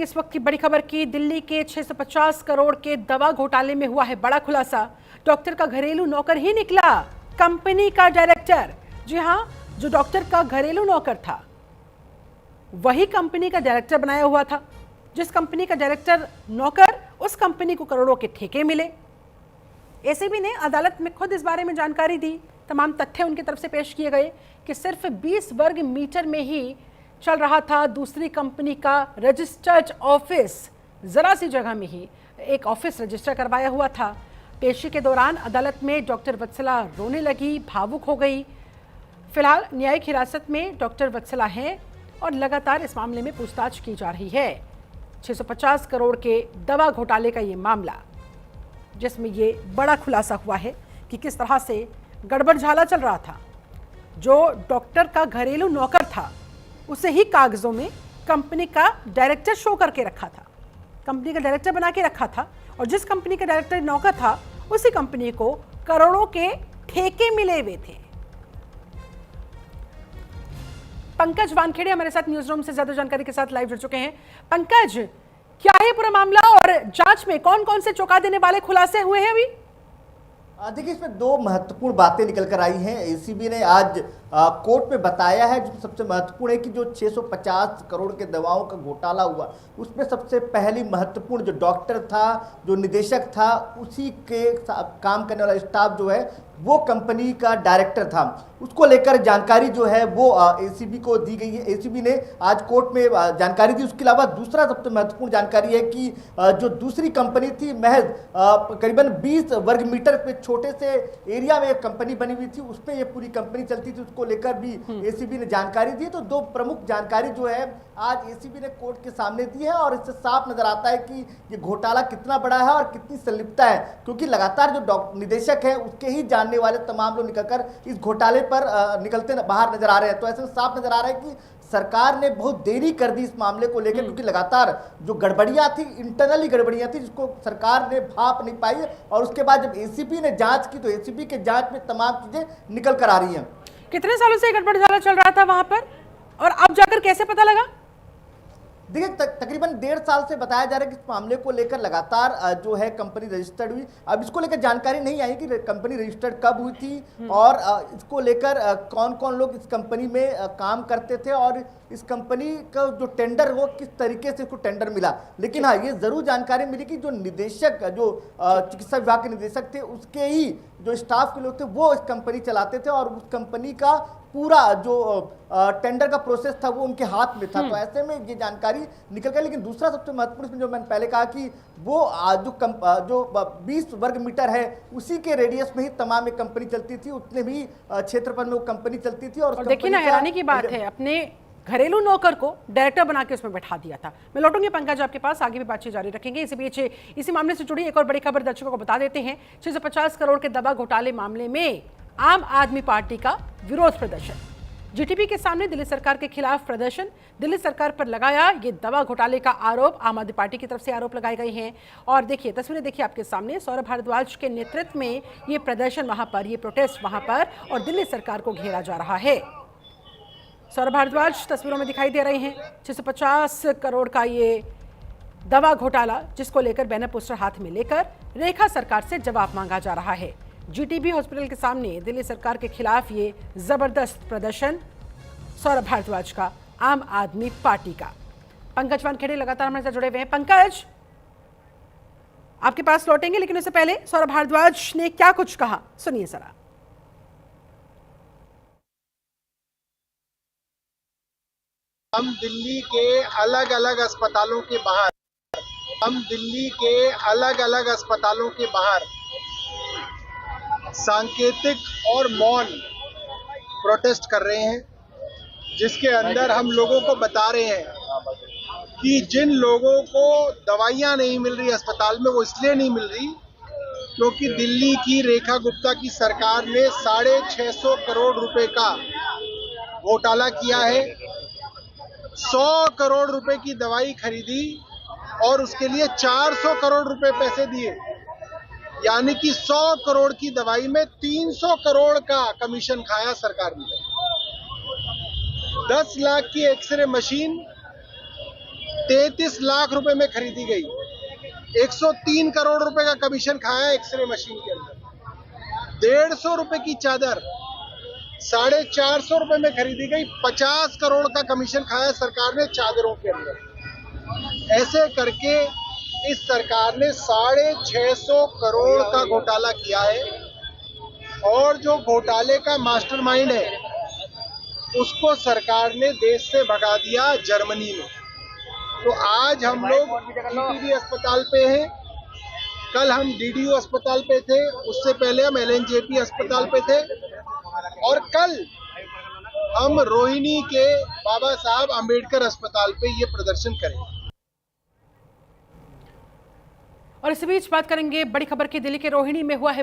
इस वक्त की बड़ी खबर की दिल्ली के 650 करोड़ के दवा घोटाले में हुआ है बड़ा खुलासा। डॉक्टर का घरेलू नौकर ही निकला कंपनी का डायरेक्टर। जी हां, जो डॉक्टर का घरेलू नौकर था वही कंपनी का डायरेक्टर बनाया हुआ था। जिस कंपनी का डायरेक्टर नौकर, उस कंपनी को करोड़ों के ठेके मिले। एसीबी ने अदालत में खुद इस बारे में जानकारी दी। तमाम तथ्य उनकी तरफ से पेश किए गए कि सिर्फ 20 वर्ग मीटर में ही चल रहा था दूसरी कंपनी का रजिस्टर्ड ऑफिस। जरा सी जगह में ही एक ऑफिस रजिस्टर करवाया हुआ था। पेशी के दौरान अदालत में डॉक्टर वत्सला रोने लगी, भावुक हो गई। फिलहाल न्यायिक हिरासत में डॉक्टर वत्सला हैं और लगातार इस मामले में पूछताछ की जा रही है। 650 करोड़ के दवा घोटाले का ये मामला, जिसमें ये बड़ा खुलासा हुआ है कि किस तरह से गड़बड़ झाला चल रहा था। जो डॉक्टर का घरेलू नौकर था उसे ही कागजों में कंपनी का डायरेक्टर शो करके रखा था, कंपनी का डायरेक्टर बना के रखा था। और जिस कंपनी का डायरेक्टर नौकर था उसी कंपनी को करोड़ों के ठेके मिले हुए थे। पंकज वानखेड़े हमारे साथ न्यूज रूम से ज्यादा जानकारी के साथ लाइव जुड़ चुके हैं। पंकज, क्या है पूरा मामला और जांच में कौन कौन से चौंका देने वाले खुलासे हुए हैं अभी? देखिए, इसमें दो महत्वपूर्ण बातें निकल कर आई हैं। एसीबी ने आज कोर्ट में बताया है, जो सबसे महत्वपूर्ण है कि जो 650 करोड़ के दवाओं का घोटाला हुआ, उसमें सबसे पहली महत्वपूर्ण जो डॉक्टर था, जो निदेशक था, उसी के काम करने वाला स्टाफ जो है वो कंपनी का डायरेक्टर था। उसको लेकर जानकारी जो है वो एसीबी को दी गई है। एसीबी ने आज कोर्ट में जानकारी दी। उसके अलावा दूसरा सबसे महत्वपूर्ण जानकारी है कि जो दूसरी कंपनी थी, महज करीबन 20 वर्ग मीटर पे छोटे से एरिया में एक कंपनी बनी हुई थी, उस पर ये पूरी कंपनी चलती थी। उसको लेकर भी एसीबी ने जानकारी दी। तो दो प्रमुख जानकारी जो है आज एसीबी ने कोर्ट के सामने दी है और इससे साफ नजर आता है कि ये घोटाला कितना बड़ा है और कितनी संलिप्तता है, क्योंकि लगातार जो निदेशक है उसके ही जानने वाले तमाम लोग निकलकर इस घोटाले पर निकलते बाहर नजर आ रहे हैं। तो ऐसे में साफ नजर आ रहा है कि सरकार ने बहुत देरी कर दी इस मामले को लेकर, क्योंकि लगातार जो गड़बड़ियां थी, इंटरनली गड़बड़ियां थी, जिसको सरकार ने भाप नहीं पाई। और उसके बाद जब एसीबी ने जांच की तो एसीबी के जांच में तमाम चीजें निकल कर आ रही हैं। कितने सालों से गड़बड़ झाला चल रहा था वहां पर और अब जाकर कैसे पता लगा? देखिए, तकरीबन 1.5 साल से बताया जा रहा है कि इस मामले को लेकर लगातार जो है कंपनी रजिस्टर्ड हुई। अब इसको लेकर जानकारी नहीं आई कि कंपनी रजिस्टर्ड कब हुई थी और इसको लेकर कौन कौन लोग इस कंपनी में काम करते थे और इस कंपनी का जो टेंडर वो किस तरीके से इसको टेंडर मिला। लेकिन हाँ, ये जरूर जानकारी मिली कि जो निदेशक, जो चिकित्सा विभाग के निदेशक थे, उसके ही जो स्टाफ के लोग थे वो इस कंपनी चलाते थे और उस कंपनी का पूरा जो टेंडर का प्रोसेस था वो उनके हाथ में था। तो ऐसे में ये जानकारी निकल गई। लेकिन दूसरा सबसे महत्वपूर्ण, जो मैंने पहले कहा कि वो जो 20 वर्ग मीटर है उसी के रेडियस में ही तमाम एक कंपनी चलती थी, उतने भी क्षेत्रफल में वो कंपनी चलती थी। और देखिए ना, हैरानी की बात है, अपने घरेलू नौकर को डायरेक्टर बना के उसमें बैठा दिया था। मैं लौटूंगी पंकज आपके पास, आगे भी बातचीत जारी रखेंगे। इसी बीच इसी मामले से जुड़ी एक और बड़ी खबर दर्शकों को बता देते हैं। 650 करोड़ के दवा घोटाले मामले में आम आदमी पार्टी का विरोध प्रदर्शन। जीटीबी के सामने दिल्ली सरकार के खिलाफ प्रदर्शन। दिल्ली सरकार पर लगाया ये दवा घोटाले का आरोप। आम आदमी पार्टी की तरफ से आरोप लगाए गए हैं। और देखिए, तस्वीरें देखिए आपके सामने। सौरभ भारद्वाज के नेतृत्व में ये प्रदर्शन वहां पर, ये प्रोटेस्ट वहां पर, और दिल्ली सरकार को घेरा जा रहा है। सौरभ भारद्वाज तस्वीरों में दिखाई दे रहे हैं। 650 करोड़ का ये दवा घोटाला, जिसको लेकर बैनर पोस्टर हाथ में लेकर रेखा सरकार से जवाब मांगा जा रहा है। जीटीबी हॉस्पिटल के सामने दिल्ली सरकार के खिलाफ ये जबरदस्त प्रदर्शन सौरभ भारद्वाज का, आम आदमी पार्टी का। पंकज वानखेड़े लगातार हमारे साथ जुड़े हुए हैं। पंकज, आपके पास लौटेंगे, लेकिन उससे पहले सौरभ भारद्वाज ने क्या कुछ कहा, सुनिए जरा। हम दिल्ली के अलग अलग अस्पतालों के बाहर सांकेतिक और मौन प्रोटेस्ट कर रहे हैं, जिसके अंदर हम लोगों को बता रहे हैं कि जिन लोगों को दवाइयां नहीं मिल रही अस्पताल में, वो इसलिए नहीं मिल रही क्योंकि दिल्ली की रेखा गुप्ता की सरकार ने 650 करोड़ रुपए का घोटाला किया है। 100 करोड़ रुपए की दवाई खरीदी और उसके लिए 400 करोड़ रुपए पैसे दिए, यानी कि 100 करोड़ की दवाई में 300 करोड़ का कमीशन खाया सरकार ने। 10 लाख की एक्सरे मशीन 33 लाख रुपए में खरीदी गई। 103 करोड़ रुपए का कमीशन खाया एक्सरे मशीन के अंदर। 150 रुपए की चादर 450 रुपए में खरीदी गई। 50 करोड़ का कमीशन खाया सरकार ने चादरों के अंदर। ऐसे करके इस सरकार ने 650 करोड़ का घोटाला किया है। और जो घोटाले का मास्टरमाइंड है उसको सरकार ने देश से भगा दिया जर्मनी में। तो आज हम लोग ईटीवी अस्पताल पे हैं, कल हम डीडीयू अस्पताल पे थे, उससे पहले हम एलएनजेपी अस्पताल पे थे और कल हम रोहिणी के बाबा साहब अंबेडकर अस्पताल पे ये प्रदर्शन करेंगे। और इसी बीच बात करेंगे बड़ी खबर की, दिल्ली के रोहिणी में हुआ है